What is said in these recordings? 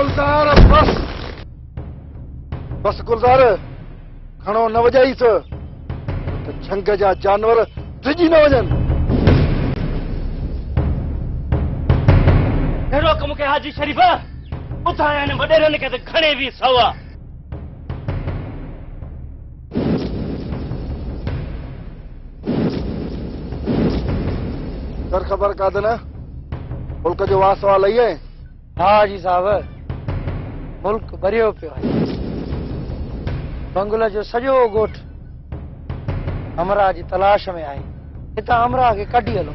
गुलजार बस बस गुलजार खणो न वजाईस तो झंग जा जानवर डिजी न वजन। अहिड़ो कम के हाजी शरीफ ॿुधाया न वॾेरनि खे त घणे बि सवा। सर ख़बर कादन मुल्क जो वासवा लही आहे। हाँ जी साहब, मुल्क भरियो पियो आहे। बंगुल जो सॼो ॻोठ हमरा जी तलाश में आहे। हितां हमरा खे कढी हलो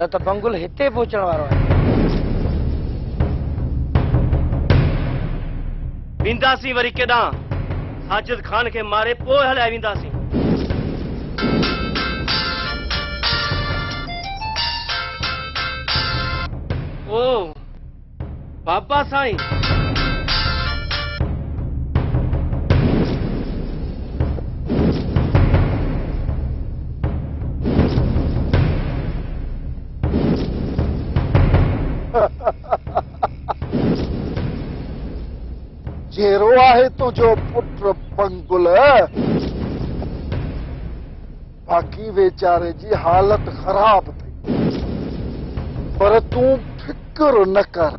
न त बंगुल हिते पहुचण वारो आहे। वेंदासीं वरी केॾां? साजिद खान खे मारे पोइ हलाए वेंदासीं। ओ बाबा साईं, जेरो आहे तुंहिंजो पुट बंगुल, बाक़ी वेचारे जी हालत ख़राब थी, पर तूं फिक्र न कर,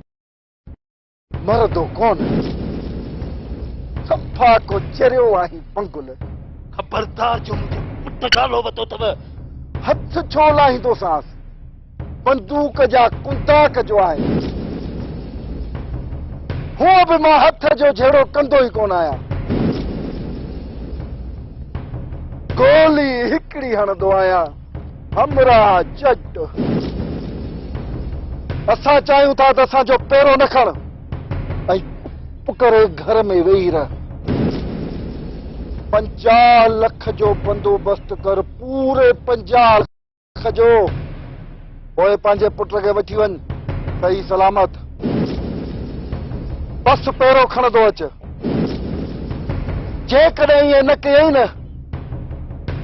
मरदो कोन सफ़ा को चरियो आहीं बंगुल। खबरदार जो मुंहिंजे पुट नालो वतो अथव। हथ छो लाहींदोसांस, बंदूक जा कुंदा कजो आहे। हूअ बि मां हथ जो जहिड़ो कंदो ई कोन आहियां। गोली हिकिड़ी हणंदो आहियां, हमरा जट। असां चाहियूं था त असांजो पेरो न खण ऐं चुप करे घर में वेही रह। 50 लख जो बंदोबस्त कर, पूरे 50 लख जो। पोइ पंहिंजे पुट खे वठी वञ सही सलामत। बस पेरो खणंदो अच। जेकॾहिं ईअं न कयई न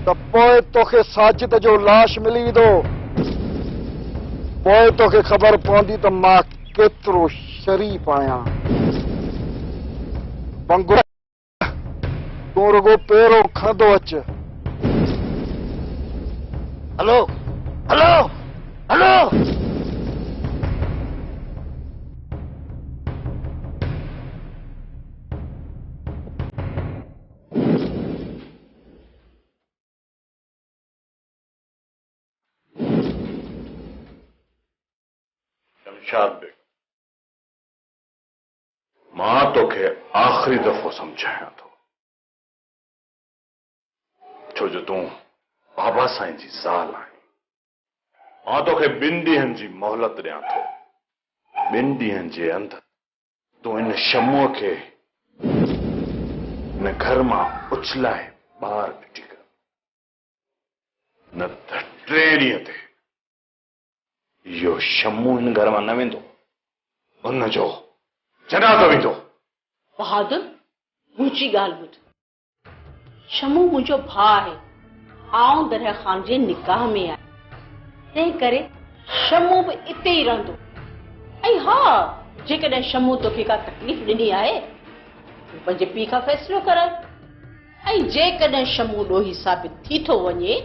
त पोइ तोखे साजिद जो लाश मिली वेंदो। पोइ तोखे ख़बर पवंदी त मां केतिरो शरीफ़ आहियां। बंगुल, तूं रुगो पेरो खणंदो अच। Hello hello hello. Shamshad Beg, मां तोखे आख़िरी दफ़ो समझायां थो, छो जो तूं बाबा साईं जी ज़ाल आहीं। मां तोखे 2 ॾींहंनि जी मोहलत ॾियां थो। 2 ॾींहंनि जे अंदरि तूं इन शमूअ खे इन घर मां उछलाए ॿाहिरि फिटी कर, न त 3 ॾींहं ते इहो शमू इन घर मां न वेंदो, उनजो जनाज़ो वेंदो। बहादुर, मुंहिंजी ॻाल्हि ॿुध। शमू मुंहिंजो भाउ आहे। आउं दरिया ख़ान जे निकाह में आहियां, तंहिं करे शमू बि इते ई रहंदो। ऐं हा, जेकॾहिं शमू तोखे का तकलीफ़ ॾिनी आहे तूं पंहिंजे पीउ खां फ़ैसिलो कराए। ऐं जेकॾहिं शमू ॾोही साबित थी थो वञे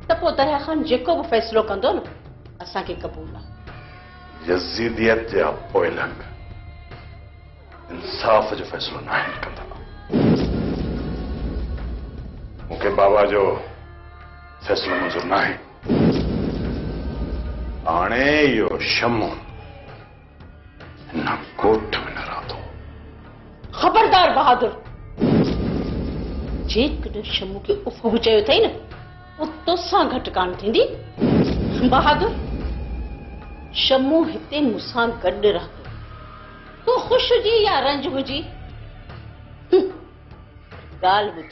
त पोइ दरिया ख़ान जेको बि फ़ैसिलो कंदो न, असांखे क़बूल आहे। यज़ीदियत जा पोइलंग इंसाफ़ जो फ़ैसिलो न आहिनि कंदा। मूंखे बाबा जो फ़ैसिलो मंज़ूर न आहे। हाणे इहो शमू हिन ॻोठ में न रहंदो। खबरदार बहादुर, जेकॾहिं शमू खे उफ बि चयो अथई न, पोइ तोसां घटि कान थींदी। बहादुर, शमू हिते मूंसां गॾु रहंदो। तूं ख़ुशि हुजी या रंज हुजी, ॻाल्हि ॿुध,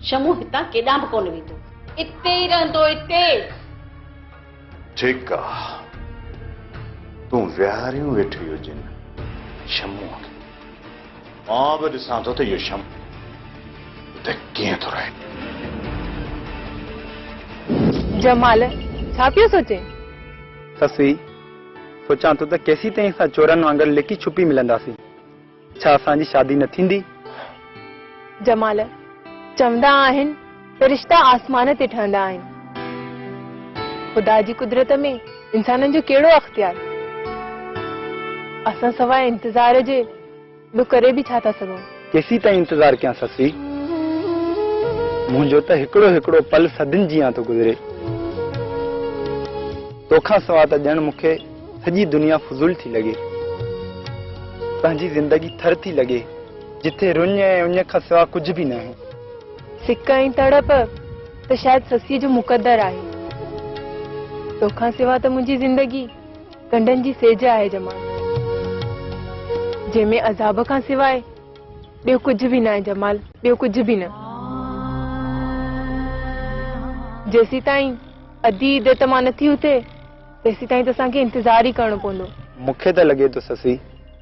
शमू हितां केॾां बि कोन वेंदो, इते ई रहंदो, इते। ठीकु आहे, तूं विहारियूं वेठी हुजिन शमूअ खे, मां बि ॾिसां थो त इहो शमू हिते कीअं थो रहे। जमाल, छा पियो सोचे? ससी, सोचां थो त केसी ताईं असां चोरनि वांगुरु लिकी छुपी मिलंदासीं। छा असांजी शादी न थींदी? जमाल, चवंदा आहिनि त रिश्ता आसमान ते ठहंदा आहिनि। ख़ुदा जी कुदरत में इंसाननि जो कहिड़ो अख्तियार? असां सवाइ इंतज़ार जे ॿियो करे बि छा था सघूं? केसी ताईं इंतज़ार कयां ससी? मुंहिंजो त हिकिड़ो हिकिड़ो पल सदियुनि जीअं थो गुज़रे। तोखां सवाइ त ॼण मूंखे सॼी दुनिया फुज़ूल थी लॻे। पंहिंजी ज़िंदगी थर थी लॻे जिथे रुञ ऐं उञ खां सवाइ कुझु बि न आहे। सिक ऐं तड़प त शायदि ससीअ जो मुक़दर आहे। तोखां सवाइ त मुंहिंजी ज़िंदगी कंडनि जी सेज आहे जमाल, जंहिंमें अज़ाब खां सवाइ ॿियो कुझु बि न आहे जमाल, ॿियो कुझु बि न। जेसी ताईं अधी इद्दत मां नथी उथे तेसी ताईं त असांखे इंतज़ार ई करणो पवंदो। मूंखे त लॻे थो ससी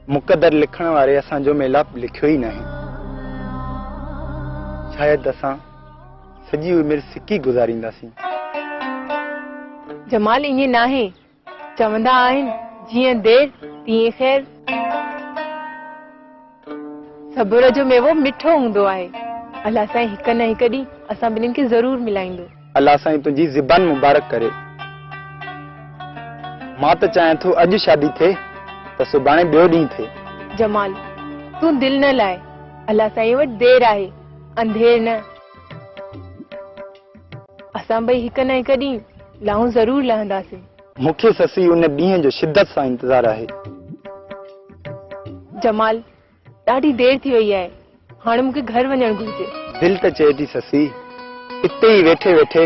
मुक़दर लिखण वारे असांजो मेलाप लिखियो ई न आहे। शायदि असां सॼी उमिरि सिकी गुज़ारींदासीं। जमाल ईअं न आहे, चवंदा आहिनि जीअं देर तीअं ख़ैर। सब्र जो मेवो मिठो हूंदो आहे। अलाह साईं हिक न हिक ॾींहुं असां ॿिन्हिनि खे ज़रूर मिलाईंदो। अलाह साईं तुंहिंजी ज़िबान मुबारक करे। मां त चाहियां थो अॼु शादी थिए त सुभाणे ॿियो ॾींहुं थिए। जमाल, तूं दिलि न लाए। अलाह साईं वटि देर आहे, अंधेर न। असां ॿई हिक न हिक ॾींहुं लाहूं ज़रूर लहंदासीं। मूंखे ससी उन ॾींहं जो शिद्दत सां इंतज़ार आहे। जमाल, ॾाढी देर थी वई आहे, हाणे मूंखे घर वञणु घुरिजे। दिलि त चए थी ससी इते ई वेठे वेठे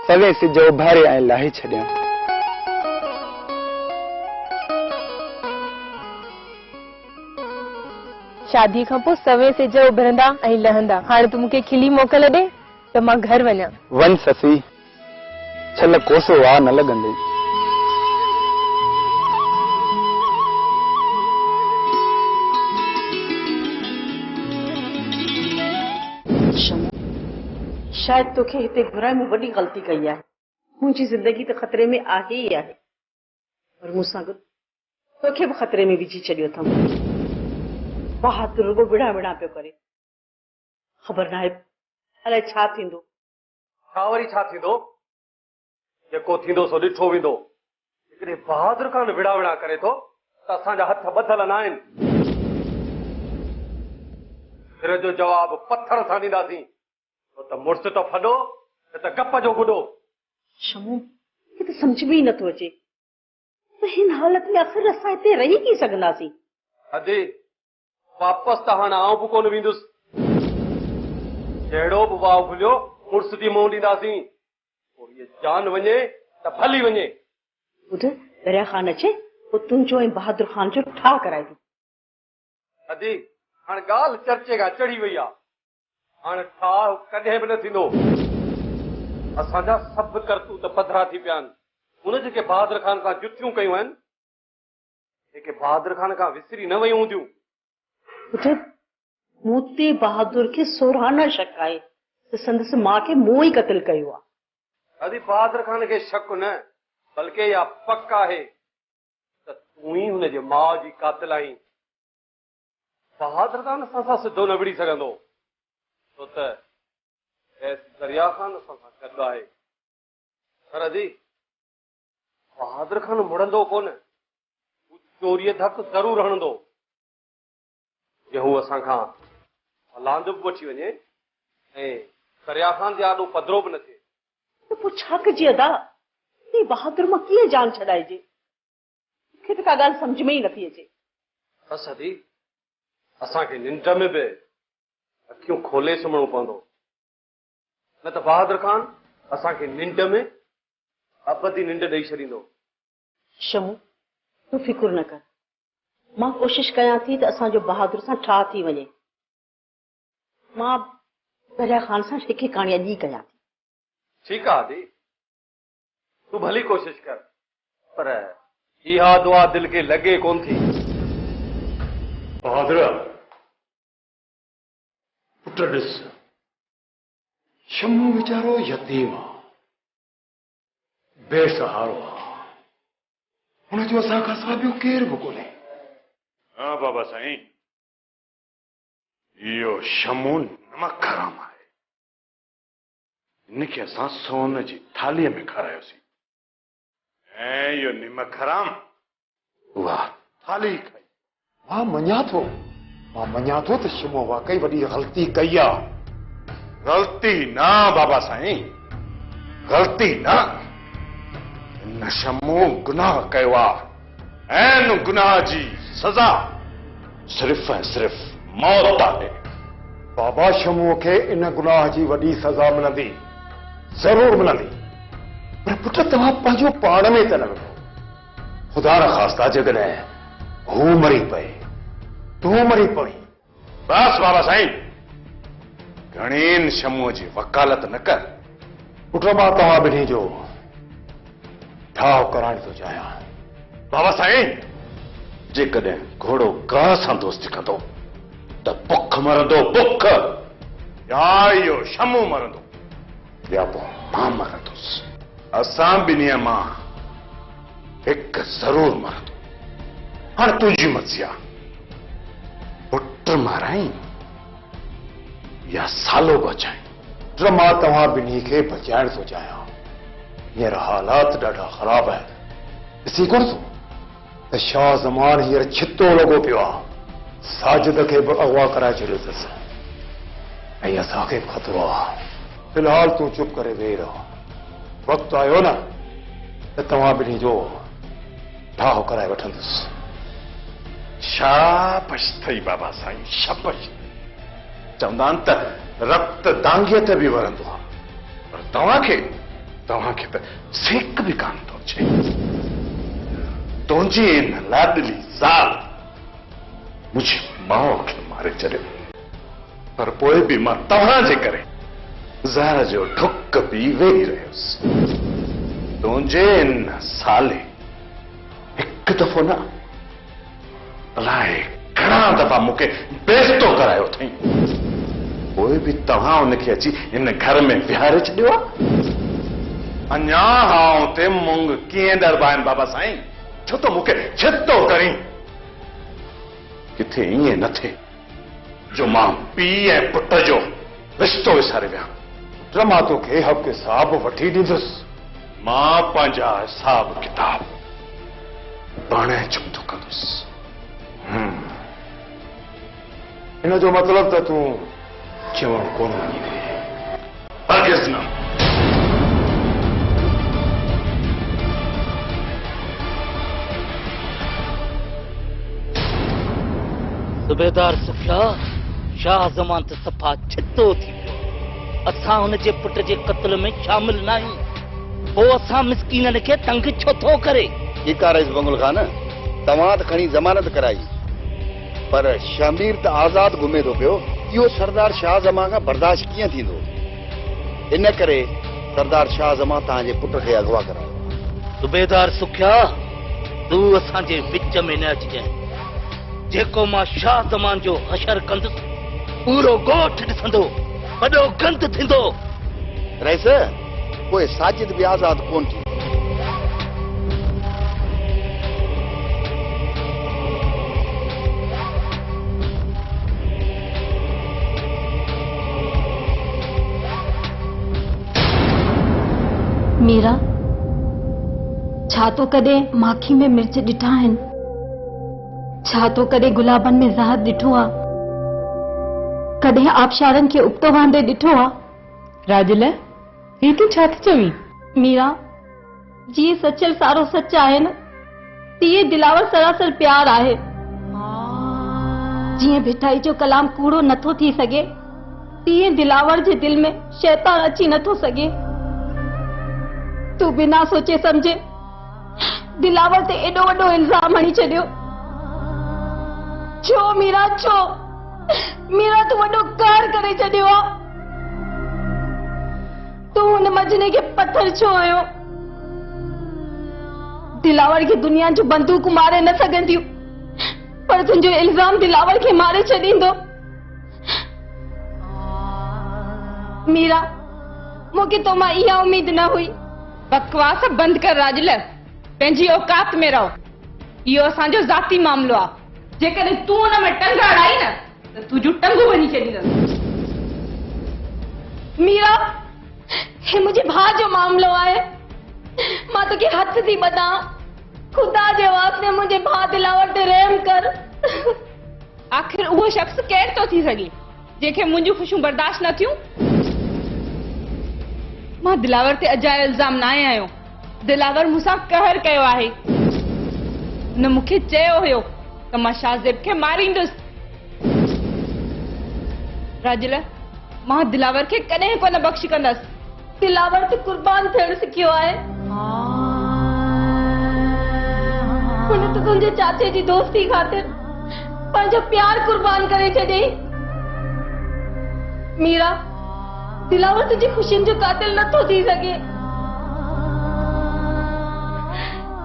सवे सिज उभारे ऐं लाहे छॾियां। शादी खां पोइ सवे सिज उभरंदा ऐं लहंदा। हाणे तूं मूंखे खिली मोकल ॾे त मां घर वञां। वञ ससी, छल कोसो वाह न लॻंदई। शायदि तोखे हिते घुराए मूं वॾी ग़लती कई आहे। मुंहिंजी ज़िंदगी त ख़तरे में आहे ई आहे, पर मूंसां गॾु तोखे बि ख़तरे में विझी छॾियो अथमि। बहादुर रुगो विड़ा विड़ा पियो करे। ख़बर न आहे अलाए छा थींदो। छा वरी छा थींदो? जेको थींदो सो ॾिठो वेंदो। हिकिड़े बहादुर खां विड़ा विड़ा करे थो त असांजा हथ ॿधल न आहिनि। फिर जो जवाबु पत्थर सां ॾींदासीं। त मुड़ुस त फॾो न त गप जो गुॾो। शमू, मूंखे त सम्झ में ई नथो अचे त हिन हालत में आख़िर असां हिते रही कीअं सघंदासीं। अदी वापसि त हाणे आउं बि कोन वेंदुसि। जहिड़ो बि वाव खुलियो मुड़ुस जी मुंहुं ॾींदासीं। पोइ इहे जान वञे त भली वञे। ॿुध, दरिया ख़ान अचे पोइ तुंहिंजो ऐं बहादुर ख़ान जो ठाह कराए दी। अदी हाणे ॻाल्हि चर्चे खां चढ़ी वई आहे। हाणे ठाह कॾहिं बि न थींदो। असांजा सभु करतूत पधरा थी पिया आहिनि। हुन जेके बहादुर ख़ान सां जुतियूं कयूं आहिनि, जेके बहादुर ख़ान खां विसरी न वयूं हूंदियूं। ॿुध, मूं ते बहादुर खे सोराना शक आहे त संदसि मां खे मूं ई क़तल कयो आहे। अदी बहादुर ख़ान खे शक न बल्कि इहा पक आहे त तूं ई हुनजे माउ जी कातिल आहीं। बहादुर ख़ान असां सां सिधो न विड़ी सघंदो छो त दरिया ख़ान असां सां गॾु आहे। पर अदी बहादुर ख़ान मुड़ंदो कोन, हू चोरीअ धक ज़रूर हणंदो। जे हू असां खां लांदो बि वठी वञे ऐं दरिया ख़ान जे आॾो पधरो बि न थिए त पोइ छा कजे अदा? हे बहादुर मां कीअं जान छॾाइजे? मूंखे त का ॻाल्हि सम्झ में ई नथी अचे। बसि अदी असांखे निंड में बि अखियूं खोले सुम्हणो पवंदो, न त बहादुर ख़ान असांखे निंड में अबदी निंड ॾेई छॾींदो। शमू, तूं फिकुर न कर। मां कोशिश कयां थी त असांजो बहादुर सां ठाह थी वञे। मां दरिया ख़ान सां हिकु कहाणी अॼु ई कयां थी। ठीकु आहे आदि, तूं भली कोशिश कर, पर इहा दुआ दिलि खे लॻे कोन थी। बहादुर पुट ॾिस, शमू वीचारो यतीम आहे, बेसहारो आहे। हुनजो असां खां सवाइ ॿियो केरु बि कोन्हे। हाँ बाबा साईं, इहो शमू नमक हराम आहे। इनखे असां सोन जी थालीअ में खारायोसीं ऐं इहो निमक हराम उहा थाली खाई। मां मञा थो त शमू वाकई वॾी ग़लती कई आहे। गलती ना बाबा साईं, गलती ना। इन शमू गुनाह कयो आहे ऐं इन गुनाह जी सज़ा सिर्फ़ ऐं सिर्फ़ मौत आहे। बाबा शमूअ खे इन गुनाह जी वॾी सज़ा मिलंदी, ज़रूर मिलंदी। पर पुट तव्हां पंहिंजो पाण में त न विढ़ो। ख़ुदा न ख़ास्ता जेकॾहिं हू मरी पए, तूं मरी पई। बस बाबा साईं, घणीन शमूअ जी वकालत न कर। पुट मां तव्हां ॿिन्ही जो ठाव कराइण थो चाहियां। बाबा साईं, जेकॾहिं घोड़ो गाह सां दोस्ती कंदो त बुख मरंदो, बुख। या इहो शमू मरंदो या पोइ मां मरंदुसि। असां ॿिन्हीअ मां हिकु ज़रूर मरंदो। हाणे तुंहिंजी मर्ज़ी आहे, पुट माराई या सालो बचाई। पुट मां तव्हां ॿिन्ही खे बचाइण थो चाहियां। हींअर हालात ॾाढा ख़राब आहिनि। ॾिसी कोन थो त शाह ज़मान हींअर छितो लॻो पियो आहे। साजिद खे बि अगवा कराए छॾियो अथसि ऐं असांखे बि ख़तरो आहे। फिलहाल तूं चुप करे वेही रहो। वक़्तु आयो न त तव्हां ॿिन्ही जो ठाह कराए वठंदुसि। शाबाश अथई बाबा साईं, शाबाश। चवंदा आहिनि त रक्त दांगीअ ते बि वरंदो आहे, पर तव्हांखे त सेक बि कान थो अचे। तुंहिंजी इन लाडली ज़ाल मुंहिंजी माउ खे मारे छॾियो, पर पोइ बि मां तव्हांजे करे ज़हर जो ढुक बि वेही रहियुसि। तुंहिंजे इन साले हिकु दफ़ो न अलाए घणा दफ़ा मूंखे बेइज़्तो करायो अथई, पोइ बि तव्हां उनखे अची इन घर में विहारे छॾियो आहे। अञा हां ते मुंग कीअं डरबा आहिनि बाबा साईं, छो त मूंखे छितो करी। किथे ईअं न थिए जो मां पीउ ऐं पुट जो रिश्तो विसारे विया। पुट मां तोखे हक़ हिसाब वठी ॾींदुसि। मां पंहिंजा हिसाब किताब पाणे चुप्तो कंदुसि। हिन जो मतिलब त तूं चवण कोन मञींदे। हरगिज़ न। सूबेदार सुखिया, शाह ज़मान त सफ़ा छितो थी वियो। असां हुनजे पुट जे क़त्ल में शामिल न आहियूं, पोइ असां मिसकीननि खे तंग छो थो करे। ठीकु आहे रईस बंगुल खान, तव्हां त खणी ज़मानत कराई, पर शमीर त आज़ाद घुमे थो पियो। इहो सरदार शाह ज़मा खां बर्दाश्त कीअं थींदो? इन करे सरदार शाह ज़मा तव्हांजे पुट खे अगवा करायो। सूबेदार सुखिया, तूं असांजे विच में न अचिजांइ। जेको मां शाह ज़मान जो हशर कंदुसि, पूरो ॻोठ ॾिसंदो, वॾो गंद थींदो। रईस, पोइ साजिद बि आज़ाद कोन थी। मीरा, छा तो कॾहिं माखी में मिर्च ॾिठा आहिनि? छा तो कॾहिं गुलाबनि में ज़हर ॾिठो आहे? कॾहिं आबशारनि खे उबतो वांदे ॾिठो आहे? राजल, ही तूं छा थी चवीं? मीरा, जीअं सचल सारो सच आहे न, तीअं दिलावर सरासर प्यार आहे। जीअं भिठाई जो कलाम कूड़ो नथो थी सघे, तीअं दिलावर जे दिल में शैतान अची नथो सघे। तू बिना सोचे समझे दिलावर ते एॾो वॾो इल्ज़ाम हणी छॾियो। छो मीरा, छो? मीरा, तू वॾो कार करे छॾियो आहे। तू हुन मजने खे पत्थर छो हुयो? दिलावर खे दुनिया जो बंदूक मारे न सघंदियूं, पर तुंहिंजो इल्ज़ाम दिलावर खे मारे छॾींदो। मीरा, मूंखे तो मां इहा उम्मीद न हुई। बकवास बंद कर राजल, पंहिंजी औकात में रहो। इहो असांजो ज़ाती मामलो आहे। जेकॾहिं तूं हुन में टंग अड़ाई न त तुंहिंजूं टंगूं वञी छॾींदसि। मीरा, हे मुंहिंजे भाउ जो मामलो आहे। मां तोखे हथ थी ॿधां, ख़ुदा जे वास्ते मुंहिंजे भाउ दिलावर ते रहम कर। आख़िर उहो शख़्स केरु थो थी सघे जंहिंखे मुंहिंजूं ख़ुशियूं बर्दाश्त न थियूं? मां दिलावर ते अजायो इल्ज़ाम न आयो। दिलावर मूंसां कहर कयो आहे। हुन मूंखे चयो हुयो त मां शाहज़ेब खे मारींदुसि। राजल, मां दिलावर खे कॾहिं कोन बख़्श कंदसि। दिलावर ते कुर्बान थियण सिखियो आहे। हुन त तुंहिंजे चाचे जी दोस्ती ख़ातिर पंहिंजो प्यार कुर्बान करे छॾियई। मीरा, दिलावर तुंहिंजी ख़ुशियुनि जो कातिल नथो थी सघे।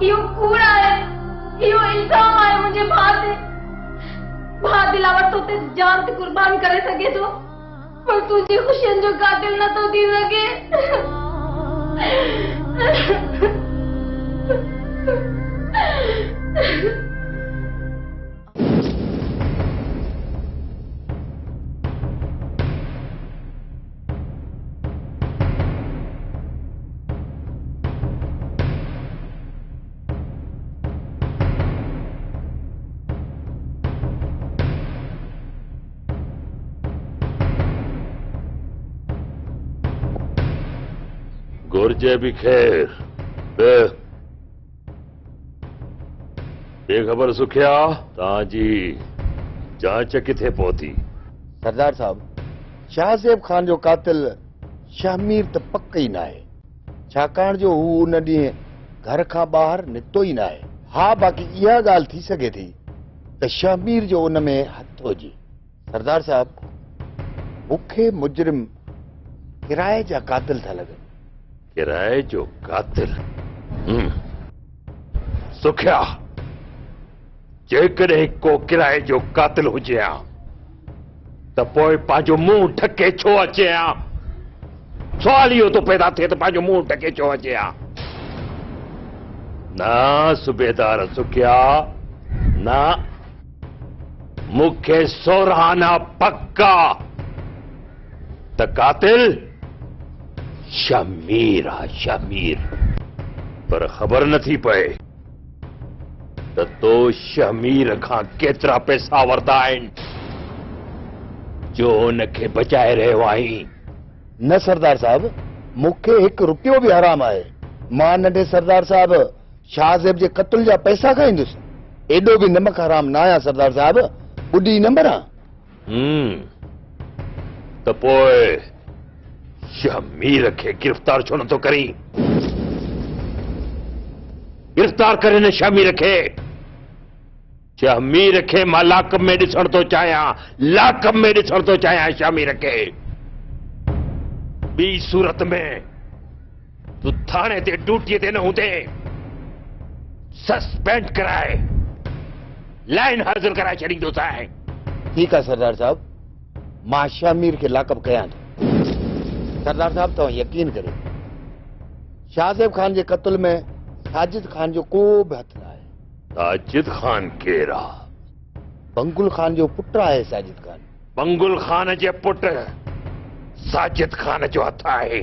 इहो कूड़ आहे, इहो इल्ज़ाम आहे मुंहिंजे भाउ ते। भाउ दिलावर तो ते जान ते कुर्बान करे सघे थो, पर तुंहिंजी ख़ुशियुनि जो कातिल नथो थी सघे। गुरजे भी खैर। बेखबर सुखिया, ताजी जांच किथे पहुती? सरदार साहब, शाहज़ेब खान जो कातिल शामीर त पक ई न आहे, छाकाणि जो हू उन ॾींहुं घर खां ॿाहिरि निकितो ई न आहे। हा, बाक़ी इहा ॻाल्हि थी सघे थी त शामीर जो उन में हथ हुजे। सरदार साहब, मूंखे मुजरिम किराए जा कातिल था लॻनि। किराए जो कातिल? सुखिया, जेकॾहिं को किराए जो कातिल हुजे हा त पोइ पंहिंजो मुंहुं ढके छो अचे हा? सवाल इहो थो पैदा थिए त पंहिंजो मुंहुं ढके छो अचे हा? न सूबेदार सुखिया, न, मूंखे सोरहाना पक्का त कातिल शमीर आहे, शमीर। पर ख़बर नथी पए त तो शमीर खां केतिरा पैसा वरिता आहिनि जो हुनखे बचाए रहियो आहीं? न सरदार साहब, मूंखे 1 रुपयो बि हराम आहे। मां नंढे सरदार साहब शाहज़ेब जे क़त्ल जा पैसा खाईंदुसि? एॾो बि नमक हराम न आहियां सरदार साहब, ॿुधी न मरां। त पोइ शमीर खे गिरफ़्तार छो नथो करीं? गिरफ़्तार करे न शमीर खे। शमीर खे मां लाकअप में ॾिसण थो चाहियां, लाकअप में ॾिसण थो चाहियां शमीर खे। ॿी सूरत में तूं थाणे ते ड्यूटीअ ते न हूंदे सस्पेंड कराए लाइन हाज़िर कराए छॾींदोसांइ। ठीकु आहे सरदार साहब, मां शमीर खे लाकअप कयां थो। सरदार साहब, तव्हां यकीन करियो, शाहज़ेब खान जे क़त्ल में साजिद खान जो को बि हथ न आहे। साजिद खान केरु आहे? बंगुल खान जो पुटु आहे साजिद खान। बंगुल खान जे पुटु साजिद खान जो हथ आहे?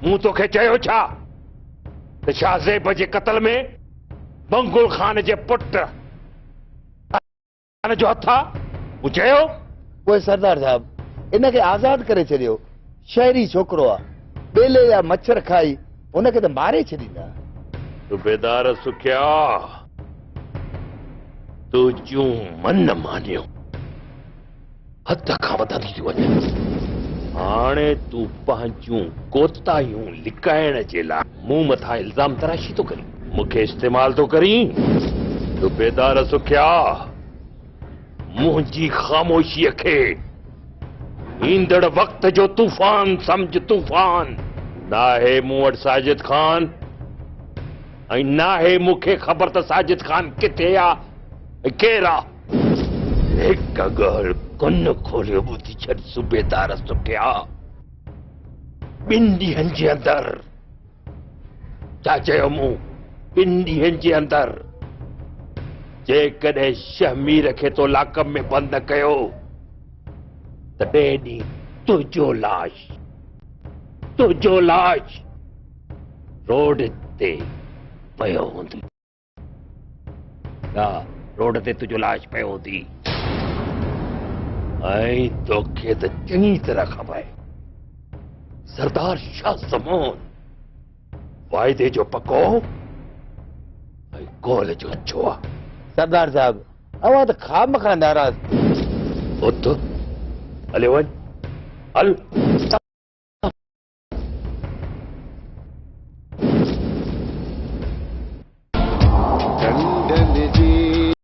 मूं तोखे चयो छा त शाहज़ेब जे क़त्ल में बंगुल खान जे पुटु जो हथ आहे? मूं चयो? पोइ सरदार साहब, इनखे आज़ाद करे छॾियो। शहरी छोकिरो आहे, ॿेले या मच्छर खाई हुनखे त मारे छॾींदा। सूबेदार सुखिया, तुंहिंजूं मन मानियो हद खां वधंदी थी वञे। हाणे तूं पंहिंजूं कोताहियूं लिकाइण जे लाइ मूं मथां इल्ज़ाम तराशी थो करीं, मूंखे इस्तेमाल थो करीं। सूबेदार सुखिया, मुंहिंजी ख़ामोशीअ खे ईंदड़ वक्त जो तूफ़ान समझ। तूफ़ान न आहे मूं वटि साजिद खान, ऐं न आहे मूंखे ख़बर त साजिद खान किथे आहे ऐं केरु आहे। हिकु ॻाल्हि कन खोलियो ॿुधी छॾ सूबेदार सुखिया, 2 ॾींहंनि जे अंदरि, छा चयो मूं, 2 ॾींहंनि जे अंदरि जेकॾहिं शमीर खे तो लाकब में बंद कयो तॾहिं ॾींहुं तुंहिंजो लाश रोड ते पियो हूंदी। रोड ते तुंहिंजो लाश पियो हूंदी ऐं तोखे त चङी तरह ख़बर आहे सरदार शाह ज़मान वाइदे जो पको ऐं कौल जो अच्छो आहे। सरदार साहब अवां त खाम खां नाराज़। उथ हले वञ हल।